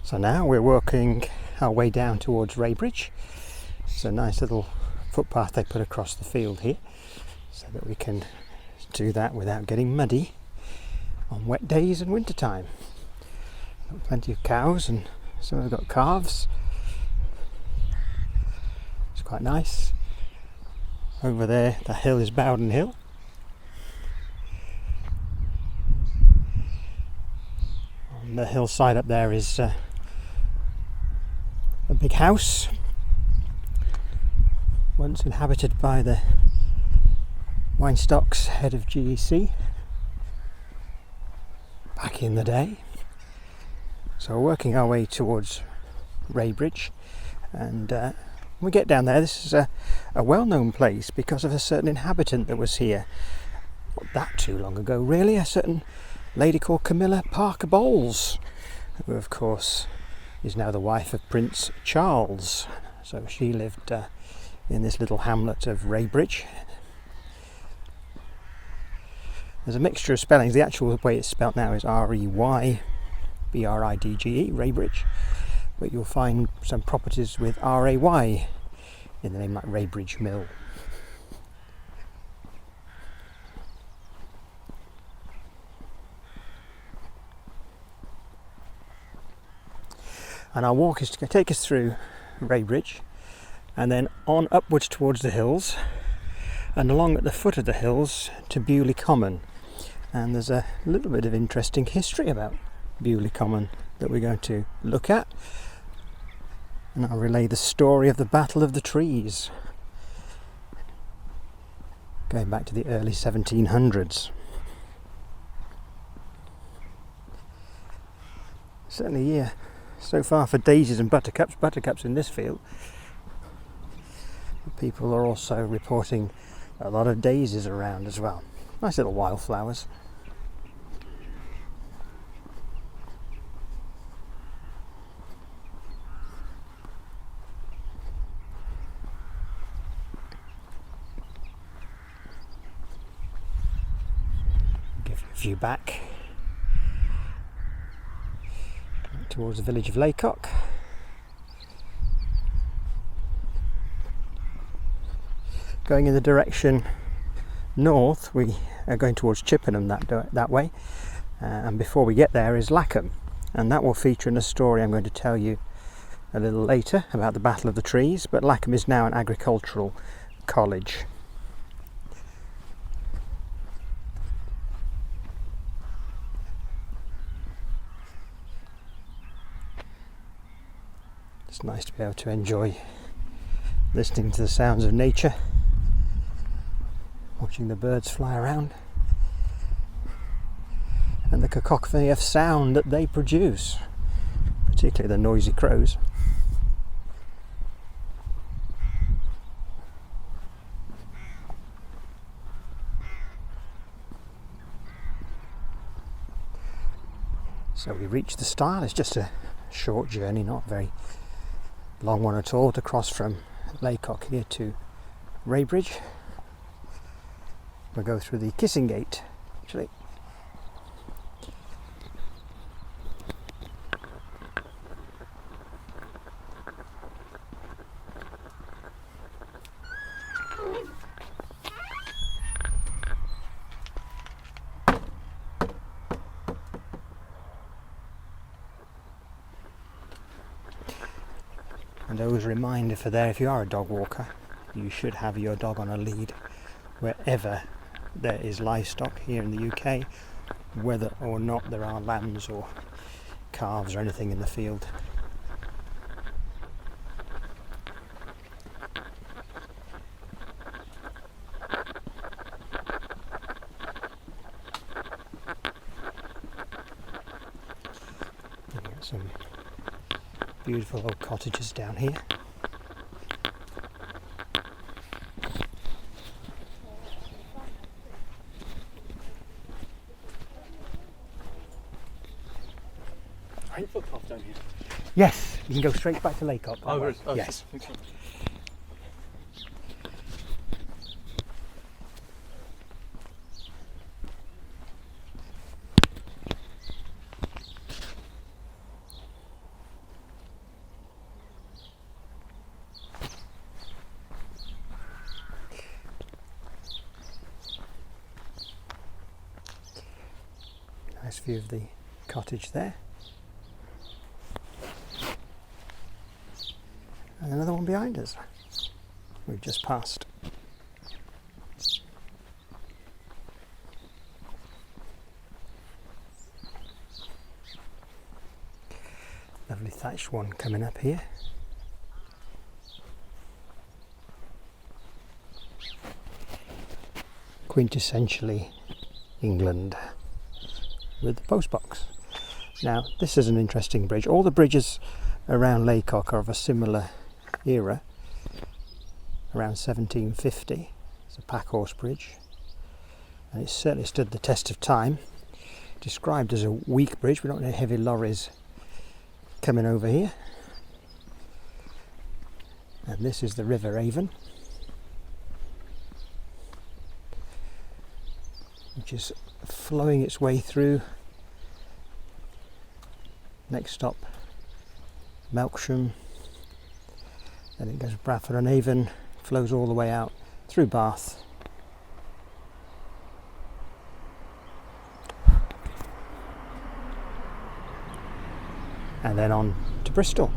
So now we're working our way down towards Reybridge. It's a nice little footpath they put across the field here so that we can do that without getting muddy on wet days and winter time. Got plenty of cows and some have got calves. It's quite nice. Over there the hill is Bowden Hill. On the hillside up there is a big house, once inhabited by the Weinstocks, head of GEC, back in the day. So we're working our way towards Reybridge, and when we get down there, this is a well-known place because of a certain inhabitant that was here not that too long ago really, a certain lady called Camilla Parker Bowles, who of course is now the wife of Prince Charles. So she lived in this little hamlet of Reybridge. There's a mixture of spellings. The actual way it's spelt now is R-E-Y-B-R-I-D-G-E, Reybridge, but you'll find some properties with R-A-Y in the name, like Reybridge Mill. And our walk is to take us through Reybridge and then on upwards towards the hills and along at the foot of the hills to Bewley Common. And there's a little bit of interesting history about Bewley Common that we're going to look at. And I'll relay the story of the Battle of the Trees, going back to the early 1700s. Certainly, yeah. So far for daisies and buttercups in this field. People are also reporting a lot of daisies around as well. Nice little wildflowers. Give you a view back towards the village of Lacock. Going in the direction north, we are going towards Chippenham that way, and before we get there is Lacock, and that will feature in a story I'm going to tell you a little later about the Battle of the Trees. But Lacock is now an agricultural college. It's nice to be able to enjoy listening to the sounds of nature, watching the birds fly around, and the cacophony of sound that they produce, particularly the noisy crows. So we reach the stile. It's just a short journey, not a very long one at all, to cross from Lacock here to Reybridge. We'll go through the Kissing Gate, actually. And always a reminder for there, if you are a dog walker, you should have your dog on a lead wherever there is livestock here in the UK, whether or not there are lambs or calves or anything in the field. We've got some beautiful old cottages down here. Footpath down here. Yes, you can go straight back to Lacock. Yes. view of the cottage there. And another one behind us. We've just passed. Lovely thatched one coming up here. Quintessentially England with the postbox. Now this is an interesting bridge. All the bridges around Lacock are of a similar era, around 1750. It's a packhorse bridge, and it's certainly stood the test of time. Described as a weak bridge. We don't have heavy lorries coming over here. And this is the River Avon, which is flowing its way through. Next stop, Melksham. Then it goes Bradford on Avon, flows all the way out through Bath. And then on to Bristol.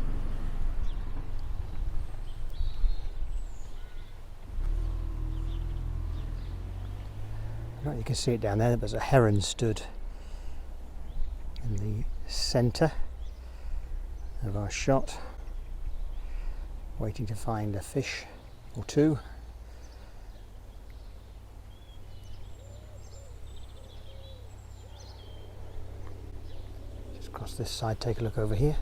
Right, you can see it down there. There's a heron stood in the centre of our shot, waiting to find a fish or two. Just across this side, take a look over here.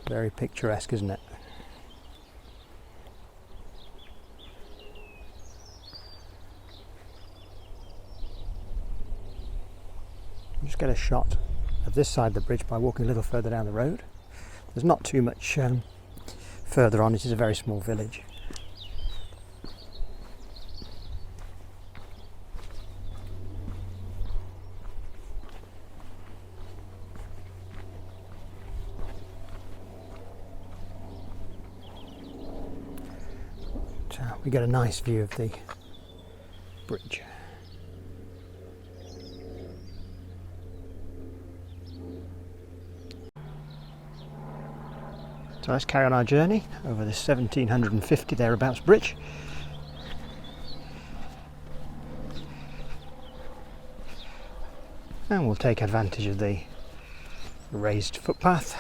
Very picturesque, isn't it? Just get a shot of this side of the bridge by walking a little further down the road. There's not too much further on. It is a very small village. We get a nice view of the bridge. So let's carry on our journey over this 1750 thereabouts bridge. And we'll take advantage of the raised footpath.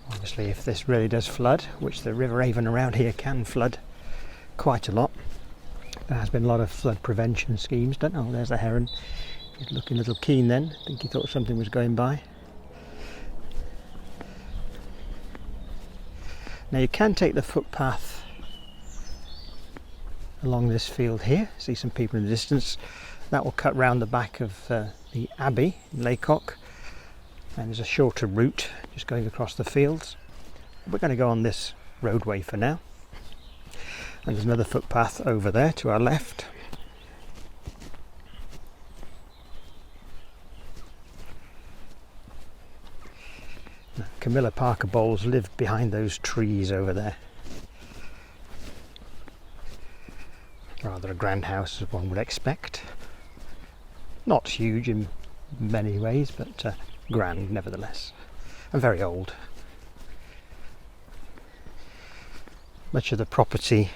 Obviously, if this really does flood, which the River Avon around here can flood quite a lot, there has been a lot of flood prevention schemes done. Oh, there's the heron. He's looking a little keen then. I think he thought something was going by. Now you can take the footpath along this field here. See some people in the distance. That will cut round the back of the Abbey in Lacock, and there's a shorter route just going across the fields. We're going to go on this roadway for now, and there's another footpath over there to our left. Now, Camilla Parker Bowles lived behind those trees over there. Rather a grand house, as one would expect. Not huge in many ways, but grand nevertheless, and very old. Much of the property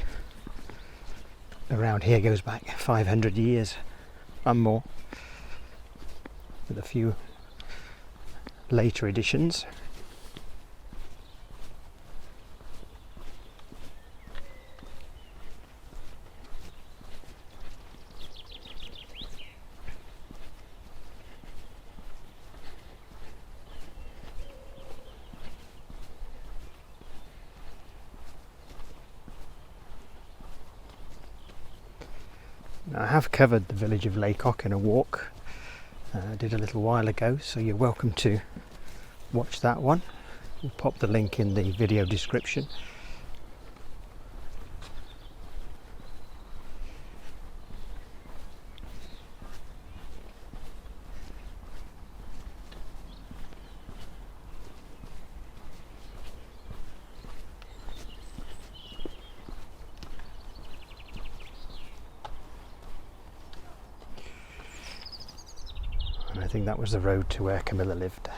around here goes back 500 years and more, with a few later additions. I have covered the village of Lacock in a walk. I did a little while ago, so you're welcome to watch that one. We'll pop the link in the video description. I think that was the road to where Camilla lived.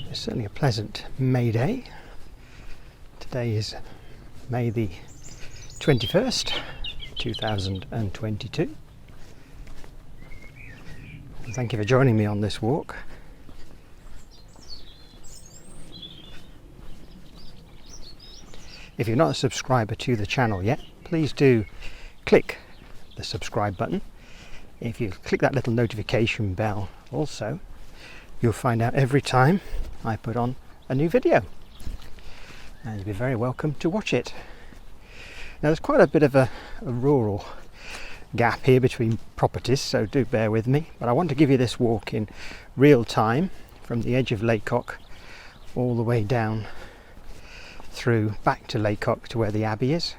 It's certainly a pleasant May Day. Today is May the 21st, 2022. And thank you for joining me on this walk. If you're not a subscriber to the channel yet, please do click the subscribe button. If you click that little notification bell also, you'll find out every time I put on a new video, and you'll be very welcome to watch it. Now there's quite a bit of a rural gap here between properties, so do bear with me, but I want to give you this walk in real time from the edge of Lacock all the way down through back to Lacock to where the Abbey is.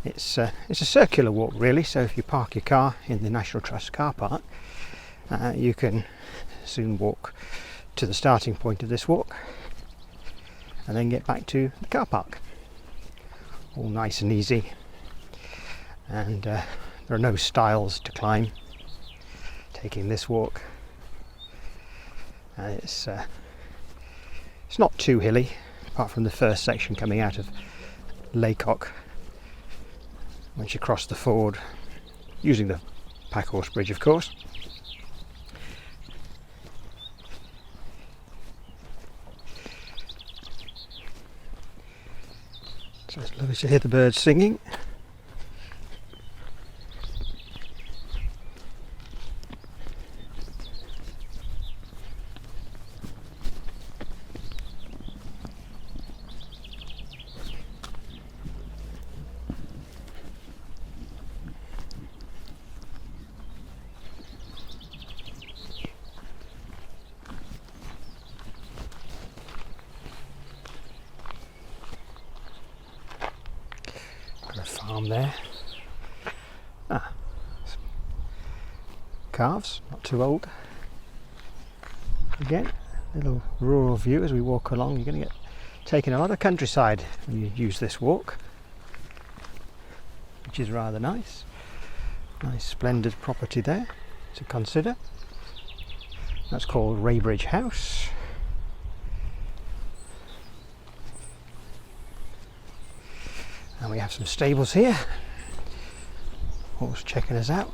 It's a circular walk really, so if you park your car in the National Trust car park, you can soon walk to the starting point of this walk and then get back to the car park. All nice and easy, and there are no stiles to climb taking this walk. It's not too hilly, apart from the first section coming out of Lacock. Once you cross the ford, using the Packhorse Bridge of course, so it's lovely to hear the birds singing. Got a farm there. Some calves, not too old. Again, little rural view as we walk along. You're going to get taken a lot of countryside when you use this walk, which is rather nice. Nice splendid property there to consider. That's called Reybridge House. And we have some stables here. Horse checking us out.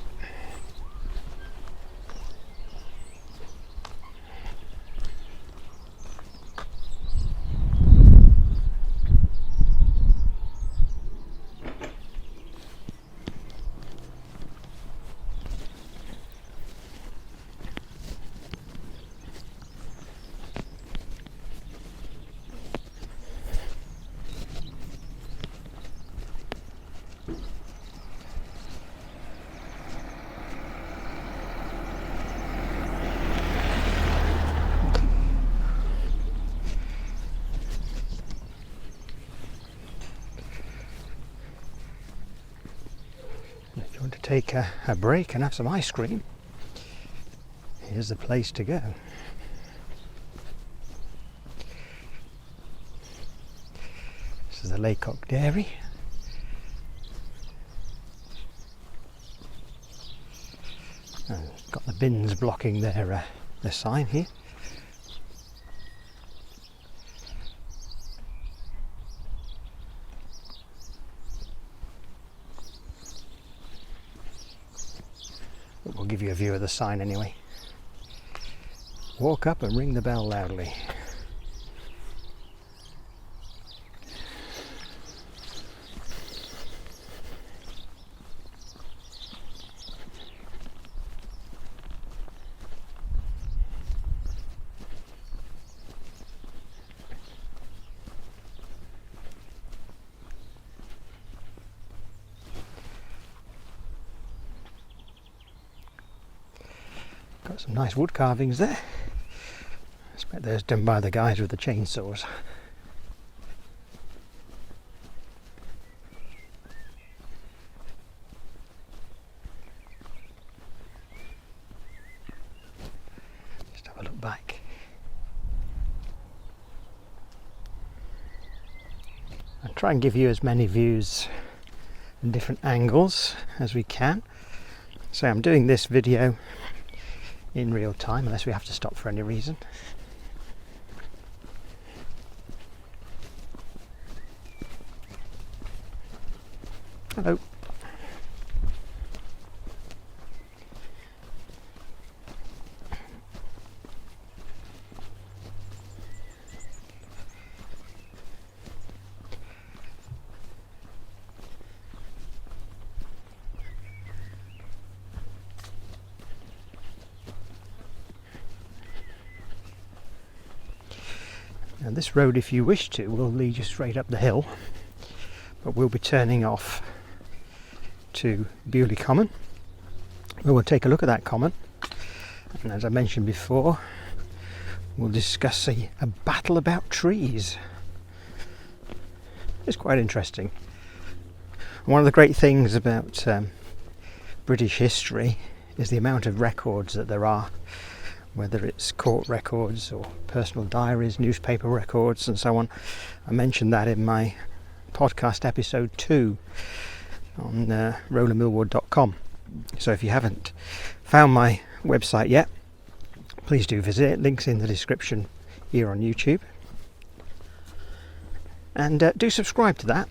If you want to take a break and have some ice cream, here's the place to go. This is the Lacock Dairy. And got the bins blocking their sign here. We'll give you a view of the sign anyway. Walk up and ring the bell loudly. Got some nice wood carvings there. I expect those done by the guys with the chainsaws. Just have a look back. I'll try and give you as many views and different angles as we can. So I'm doing this video in real time unless we have to stop for any reason. Hello. Now this road, if you wish to, will lead you straight up the hill, but we'll be turning off to Bewley Common. We'll take a look at that common, and as I mentioned before, we'll discuss a battle about trees. It's quite interesting. One of the great things about British history is the amount of records that there are, whether it's court records or personal diaries, newspaper records and so on. I mentioned that in my podcast episode 2 on rollermillward.com. So if you haven't found my website yet, please do visit it. Links in the description here on YouTube. And do subscribe to that.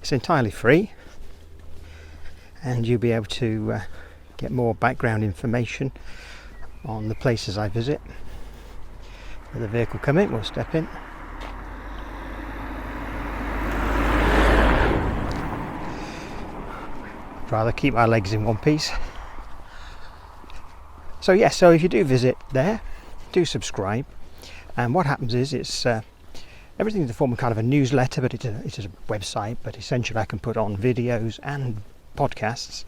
It's entirely free, and you'll be able to get more background information on the places I visit. With the vehicle come in, we'll step in. I'd rather keep my legs in one piece. So yes, so if you do visit there, do subscribe. And what happens is it's everything's in the form of kind of a newsletter, but it's a website, but essentially I can put on videos and podcasts,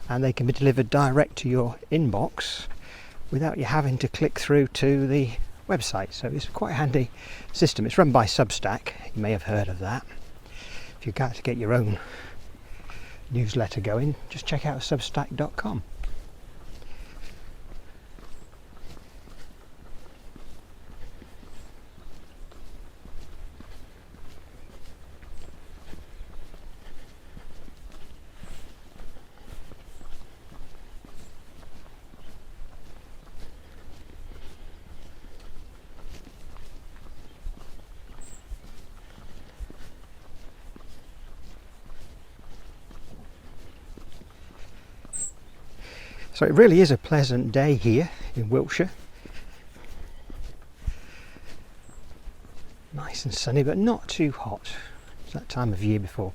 and they can be delivered direct to your inbox without you having to click through to the website. So it's quite a handy system. It's run by Substack. You may have heard of that. If you've got to get your own newsletter going, just check out substack.com. So it really is a pleasant day here in Wiltshire. Nice and sunny, but not too hot. It's that time of year before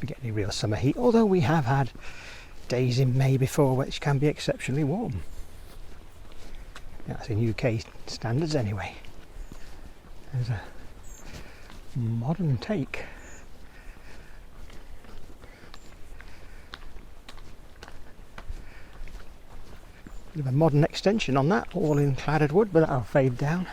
we get any real summer heat, although we have had days in May before which can be exceptionally warm. That's in UK standards anyway. There's a modern take. Bit of a modern extension on that, all in cladded wood, but that'll fade down.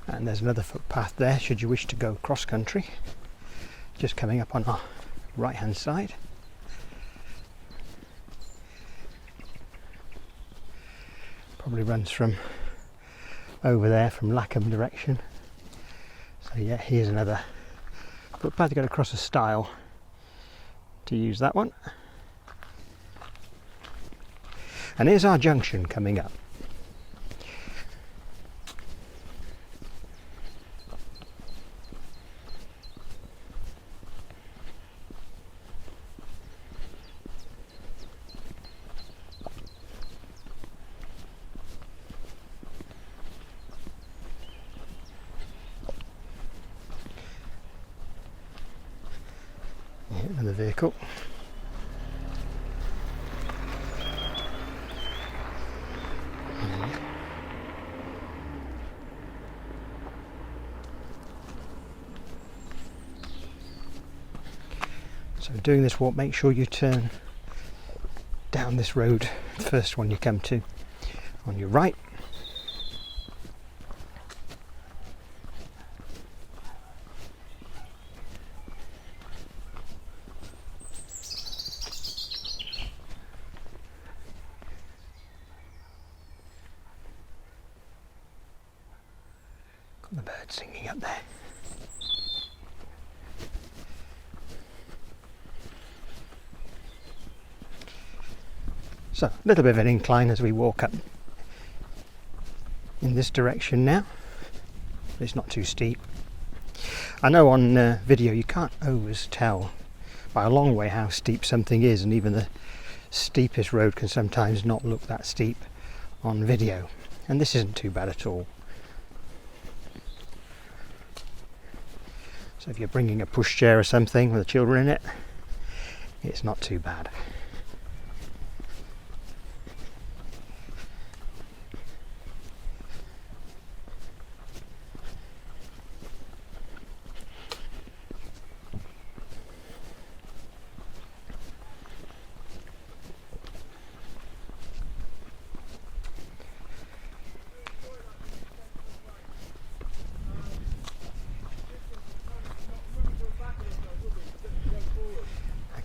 And there's another footpath there should you wish to go cross country, just coming up on our right hand side. Probably runs from over there from Lacock direction. So yeah, here's another footpath. You've got to cross a stile to use that one. And here's our junction coming up. Another vehicle. So doing this walk, make sure you turn down this road, the first one you come to, on your right. Got the bird singing up there. So, a little bit of an incline as we walk up in this direction now. It's not too steep. I know on video you can't always tell by a long way how steep something is, and even the steepest road can sometimes not look that steep on video. And this isn't too bad at all. So if you're bringing a pushchair or something with the children in it, it's not too bad.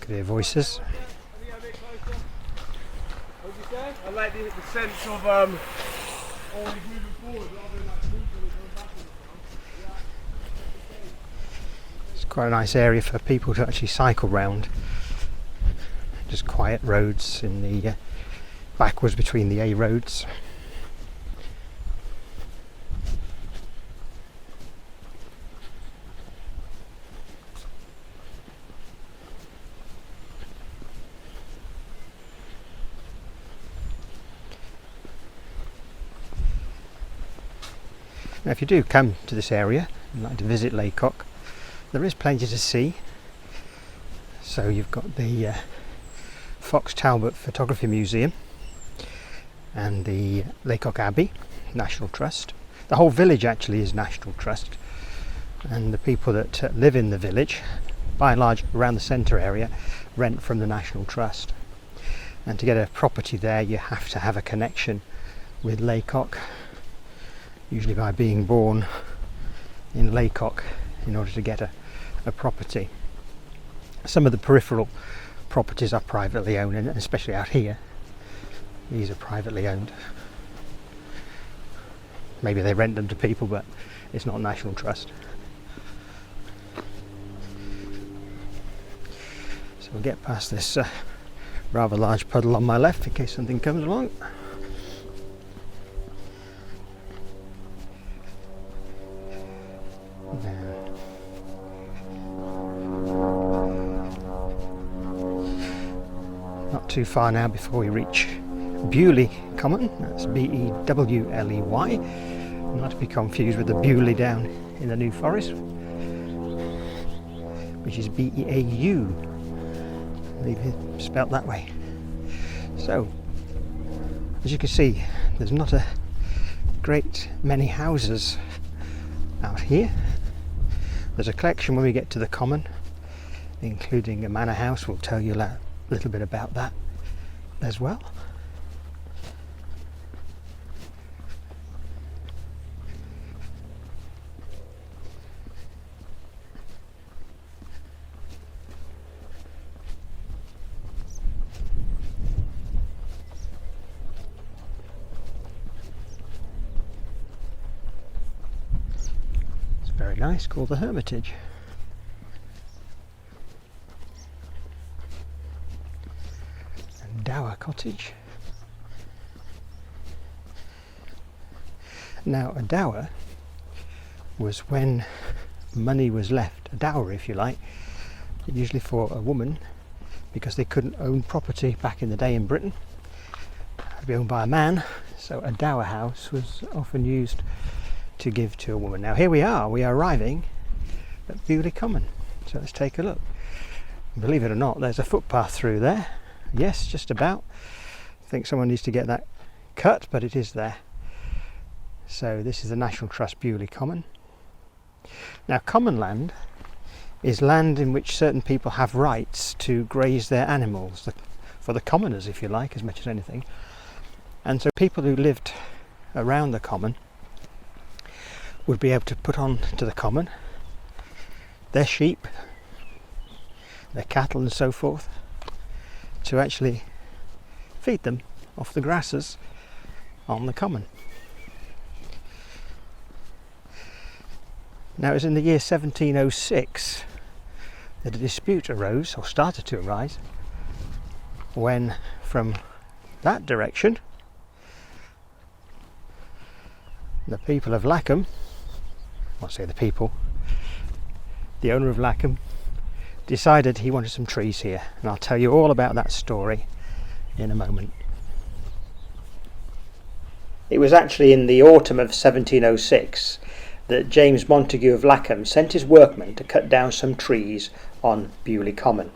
Their voices. I like the sense of always moving forward rather than like moving and going backwards. It's quite a nice area for people to actually cycle round. Just quiet roads in the backwards between the A roads. Now if you do come to this area and like to visit Lacock, there is plenty to see. So you've got the Fox Talbot Photography Museum and the Lacock Abbey National Trust. The whole village actually is National Trust, and the people that live in the village, by and large around the centre area, rent from the National Trust. And to get a property there you have to have a connection with Lacock, usually by being born in Lacock in order to get a property. Some of the peripheral properties are privately owned, and especially out here these are privately owned. Maybe they rent them to people, but it's not National Trust. So we'll get past this rather large puddle on my left in case something comes along. Not too far now before we reach Bewley Common. That's B-E-W-L-E-Y, not to be confused with the Bewley down in the New Forest, which is B-E-A-U, I believe it's spelt that way. So as you can see, there's not a great many houses out here. There's a collection when we get to the common, including a manor house. We'll tell you a little bit about that as well. It's very nice, called the Hermitage. Dower Cottage. Now a dower was when money was left, a dowry if you like, usually for a woman, because they couldn't own property back in the day in Britain. It had to be owned by a man, so a dower house was often used to give to a woman. Now here we are arriving at Bewley Common, so let's take a look. Believe it or not, there's a footpath through there. Yes, just about. I think someone needs to get that cut, but it is there. So this is the National Trust Bewley Common. Now common land is land in which certain people have rights to graze their animals, for the commoners, if you like, as much as anything. And so people who lived around the common would be able to put on to the common their sheep, their cattle and so forth, to actually feed them off the grasses on the common. Now it was in the year 1706 that a dispute arose, or started to arise, when from that direction the people of Lacock, I'll say the people, the owner of Lacock, decided he wanted some trees here, and I'll tell you all about that story in a moment. It was actually in the autumn of 1706 that James Montague of Lacock sent his workmen to cut down some trees on Bewley Common.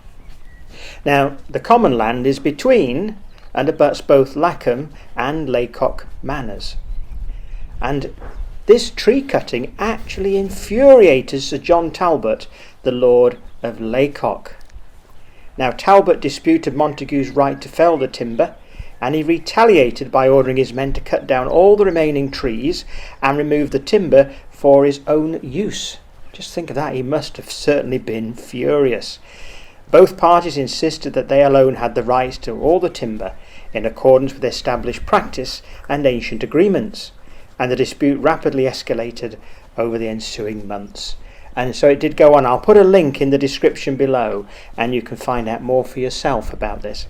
Now, the common land is between and abuts both Lacock and Lacock manors. And this tree cutting actually infuriated Sir John Talbot, the Lord of Lacock. Now, Talbot disputed Montague's right to fell the timber, and he retaliated by ordering his men to cut down all the remaining trees and remove the timber for his own use. Just think of that, he must have certainly been furious. Both parties insisted that they alone had the rights to all the timber, in accordance with established practice and ancient agreements, and the dispute rapidly escalated over the ensuing months. And so it did go on. I'll put a link in the description below, and you can find out more for yourself about this.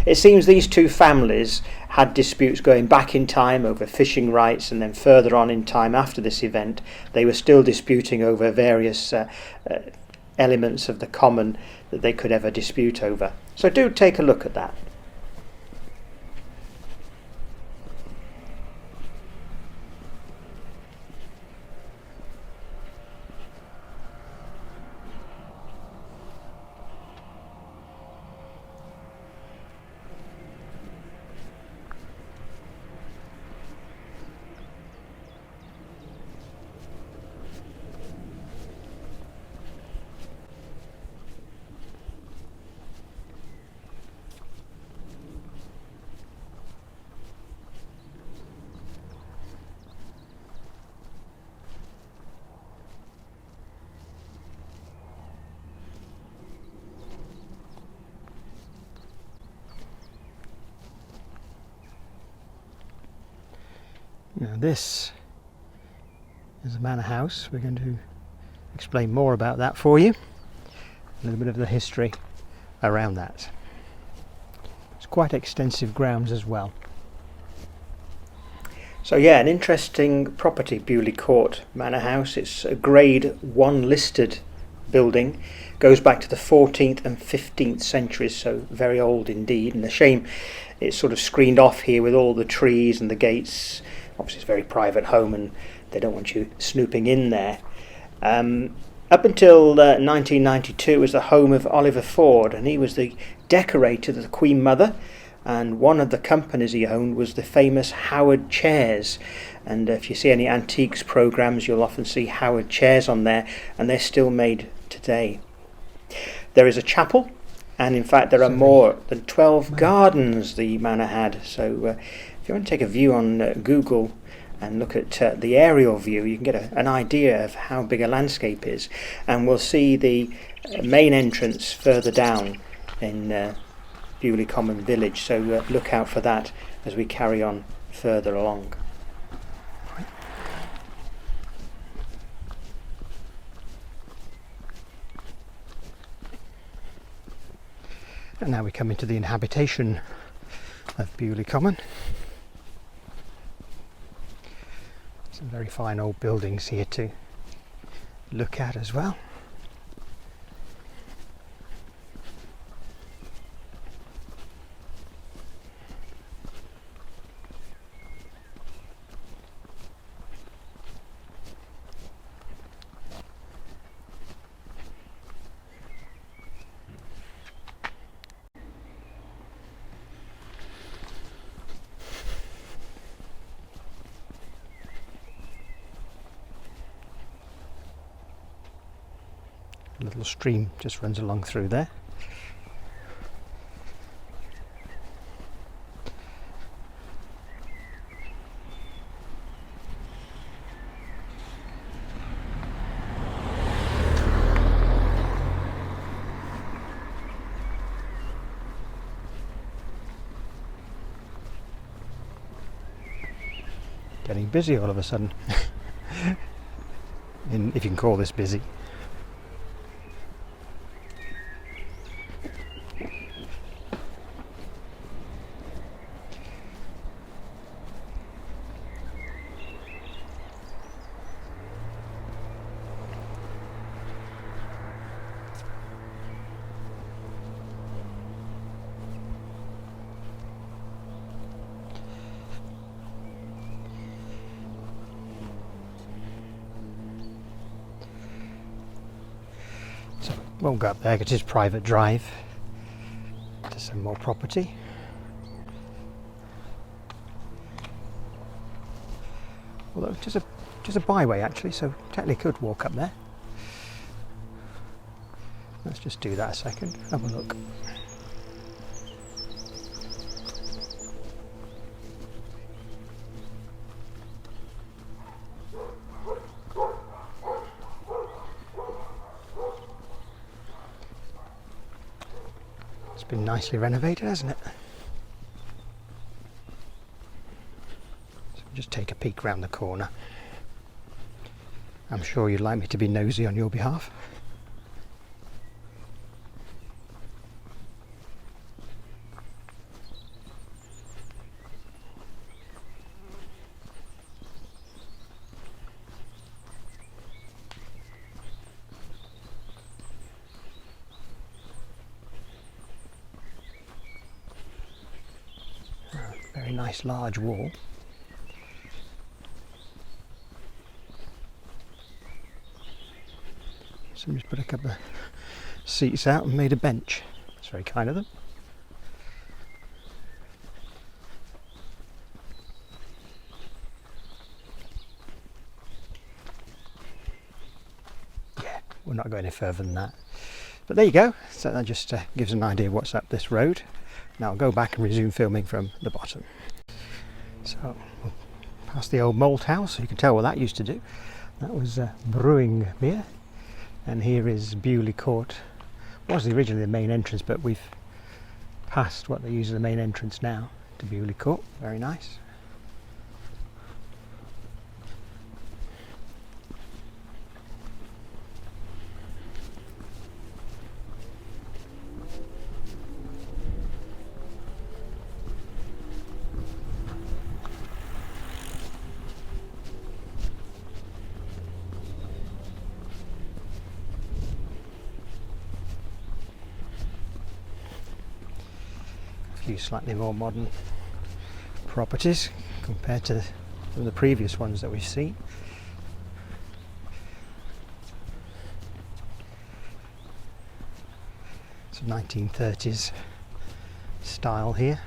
It seems these two families had disputes going back in time over fishing rights, and then further on in time after this event they were still disputing over various elements of the common that they could ever dispute over. So do take a look at that. Now this is a manor house. We're going to explain more about that for you. A little bit of the history around that. It's quite extensive grounds as well. So yeah, an interesting property, Bewley Court Manor House. It's a Grade 1 listed building. Goes back to the 14th and 15th centuries, so very old indeed. And a shame it's sort of screened off here with all the trees and the gates. Obviously it's a very private home and they don't want you snooping in there. Up until 1992 it was the home of Oliver Ford, and he was the decorator of the Queen Mother, and one of the companies he owned was the famous Howard chairs. And if you see any antiques programs you'll often see Howard chairs on there, and they're still made today. There is a chapel, and in fact there are more than 12 gardens the manor had. So if you want to take a view on Google and look at the aerial view, you can get an idea of how big a landscape is. And we'll see the main entrance further down in Bewley Common village, so look out for that as we carry on further along. And now we come into the inhabitation of Bewley Common. Some very fine old buildings here to look at as well. little stream just runs along through there. Getting busy all of a sudden. If you can call this busy. Won't go up there because it's private drive to some more property. Although just a byway actually, so technically could walk up there. Let's just do that a second. Have a look. Been nicely renovated, hasn't it? So just take a peek round the corner. I'm sure you'd like me to be nosy on your behalf. Very nice large wall. Somebody's put a couple of seats out and made a bench. It's very kind of them. Yeah, we're not going any further than that. But there you go. So that just gives an idea of what's up this road. Now I'll go back and resume filming from the bottom. So, we'll past the old malt house, you can tell what that used to do. That was brewing beer. And here is Bewley Court. Was originally the main entrance, but we've passed what they use as the main entrance now to Bewley Court. Very nice. Few slightly more modern properties compared to the previous ones that we've seen. It's a 1930s style here.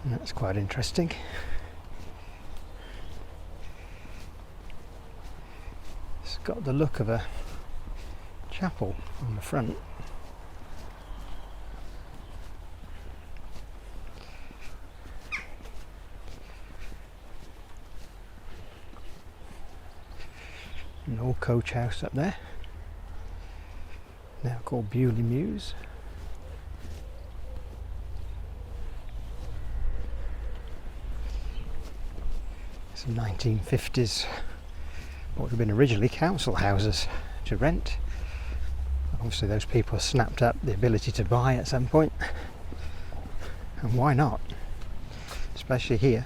That's quite interesting. It's got the look of a chapel on the front. An old coach house up there, now called Bewley Mews. Some 1950s, what would have been originally council houses to rent. Obviously those people snapped up the ability to buy at some point, and why not, especially here.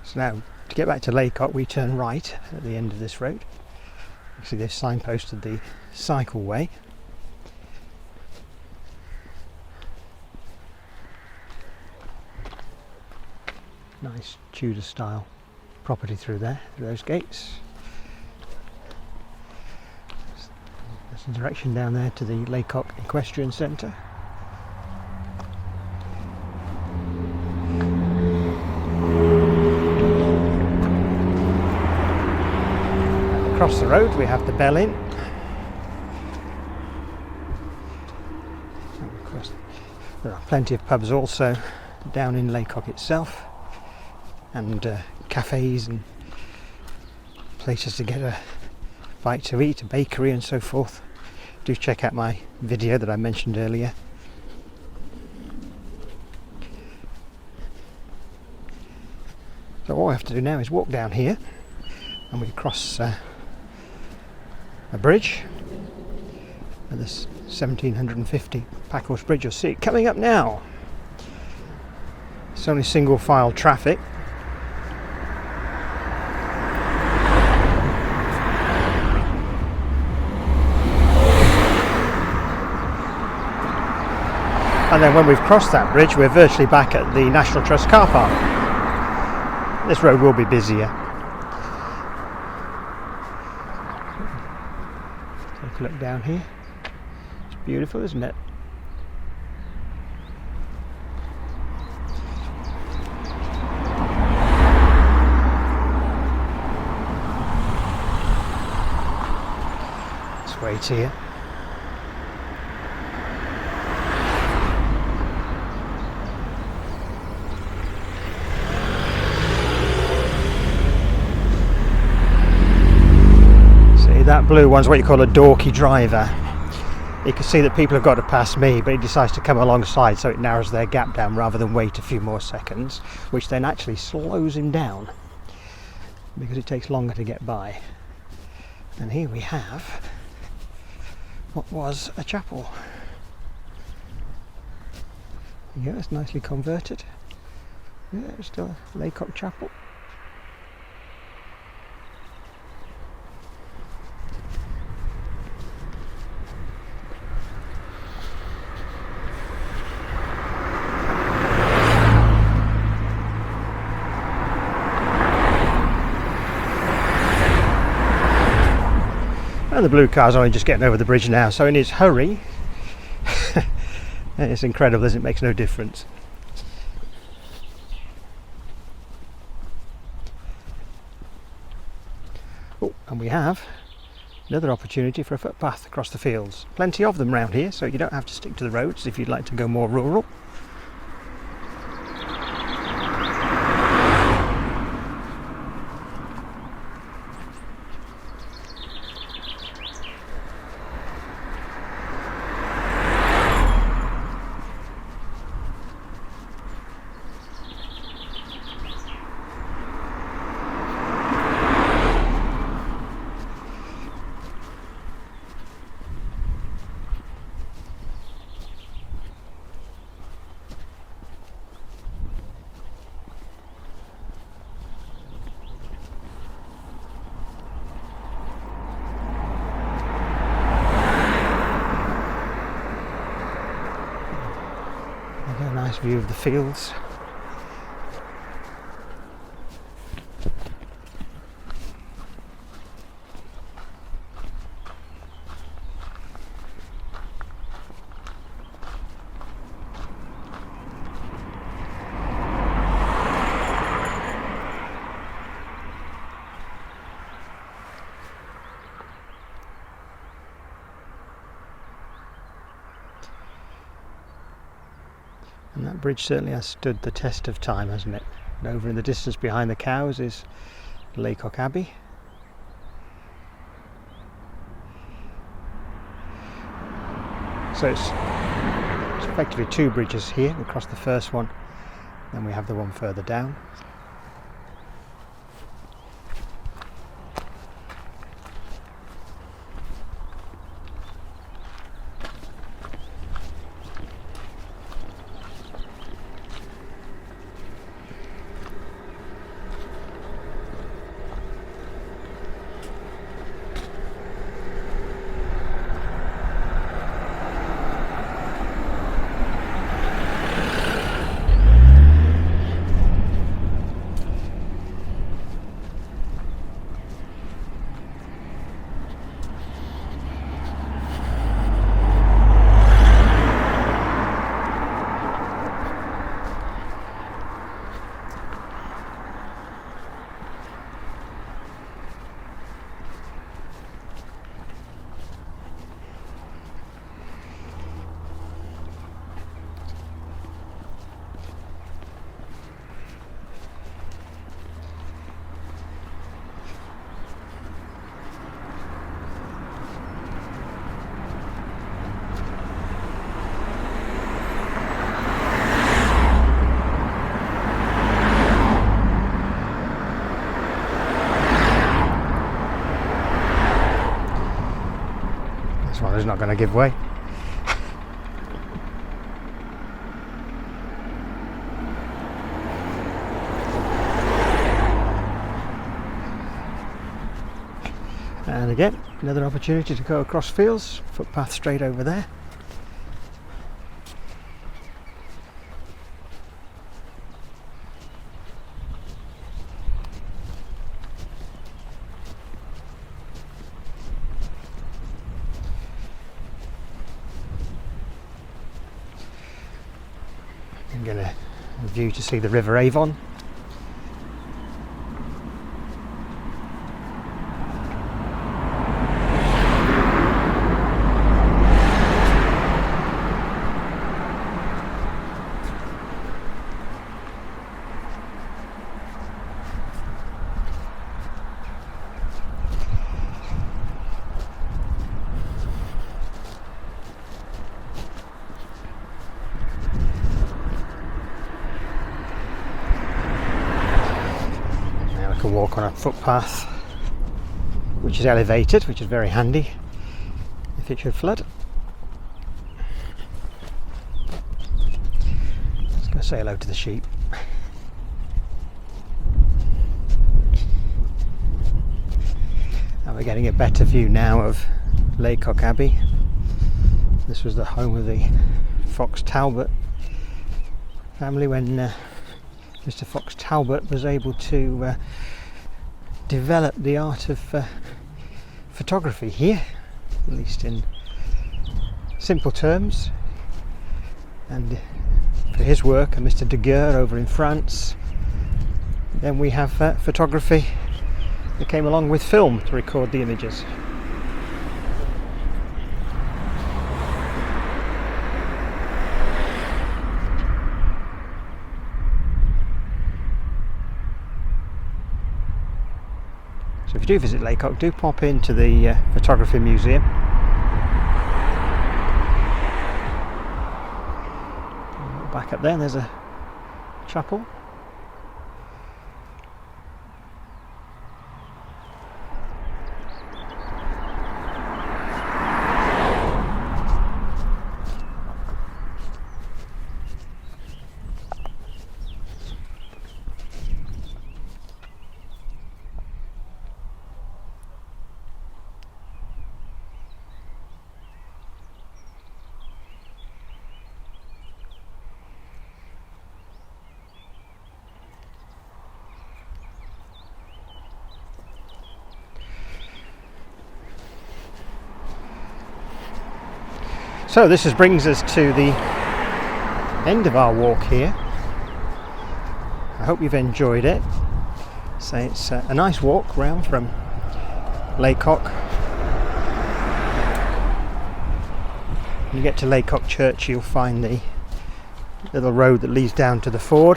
So now, to get back to Lacock, we turn right at the end of this road. You see they've signposted the cycleway. Nice Tudor style property through there, through those gates. There's a direction down there to the Lacock Equestrian Centre. And across the road we have the Bell Inn. And of course, there are plenty of pubs also down in Lacock itself, and cafes and places to get a bite to eat, a bakery and so forth. Do check out my video that I mentioned earlier. So all we have to do now is walk down here, and we cross a bridge, and this 1750 Packhorse Bridge. You'll see it coming up now. It's only single file traffic. And then when we've crossed that bridge, we're virtually back at the National Trust car park. This road will be busier. Take a look down here. It's beautiful, isn't it? Let's wait here. That blue one's what you call a dorky driver. You can see that people have got to pass me, but he decides to come alongside, so it narrows their gap down rather than wait a few more seconds, which then actually slows him down because it takes longer to get by. And here we have what was a chapel. Yeah, it's nicely converted. Yeah, it's still a Lacock chapel. And the blue car's only just getting over the bridge now, so in his hurry, it's incredible, as it makes no difference. Oh, and we have another opportunity for a footpath across the fields. Plenty of them round here, so you don't have to stick to the roads if you'd like to go more rural. A nice view of the fields. And that bridge certainly has stood the test of time, hasn't it? And over in the distance behind the cows is Lacock Abbey. So it's effectively two bridges here. We cross the first one, then we have the one further down. This one is not going to give way. And again, another opportunity to go across fields, footpath straight over there. I'm going to view to see the River Avon. Can walk on a footpath which is elevated, which is very handy if it should flood. Let's go say hello to the sheep. And we're getting a better view now of Lacock Abbey. This was the home of the Fox Talbot family when Mr. Fox Talbot was able to develop the art of photography here, at least in simple terms. And for his work, and Mr. Daguerre over in France, then we have photography that came along with film to record the images. So if you do visit Lacock, do pop into the photography museum. Back up there, there's a chapel. So this brings us to the end of our walk here. I hope you've enjoyed it. So it's a nice walk round from Lacock. When you get to Lacock Church, you'll find the little road that leads down to the ford.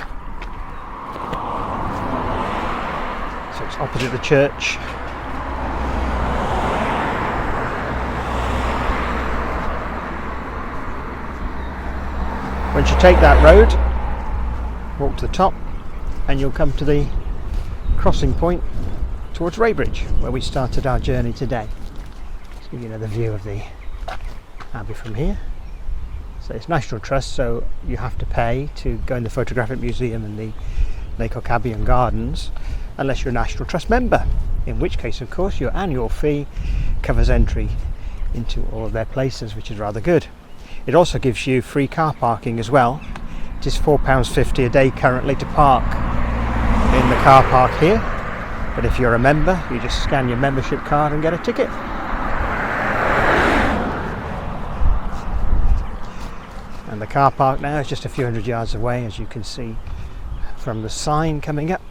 So it's opposite the church. Once you take that road, walk to the top and you'll come to the crossing point towards Reybridge, where we started our journey today. Let's give you another view of the abbey from here. So it's National Trust, so you have to pay to go in the Photographic Museum and the Lacock Abbey and Gardens, unless you're a National Trust member, in which case of course your annual fee covers entry into all of their places, which is rather good. It also gives you free car parking as well. It is £4.50 a day currently to park in the car park here, but if you're a member, you just scan your membership card and get a ticket. And the car park now is just a few hundred yards away, as you can see from the sign coming up.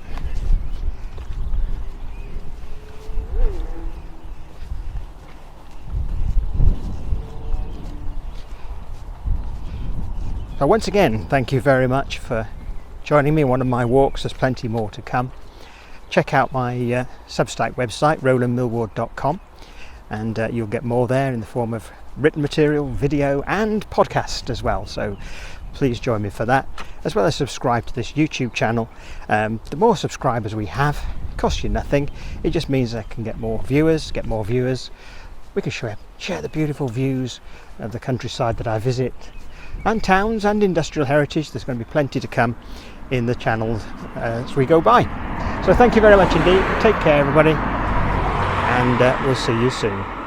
So once again, thank you very much for joining me on one of my walks. There's plenty more to come. Check out my Substack website, rolandmillward.com, and you'll get more there in the form of written material, video and podcast as well. So please join me for that, as well as subscribe to this YouTube channel. The more subscribers we have, it costs you nothing. It just means I can get more viewers, we can share the beautiful views of the countryside that I visit, and towns and industrial heritage. There's going to be plenty to come in the channel as we go by. So thank you very much indeed. Take care, everybody, and we'll see you soon.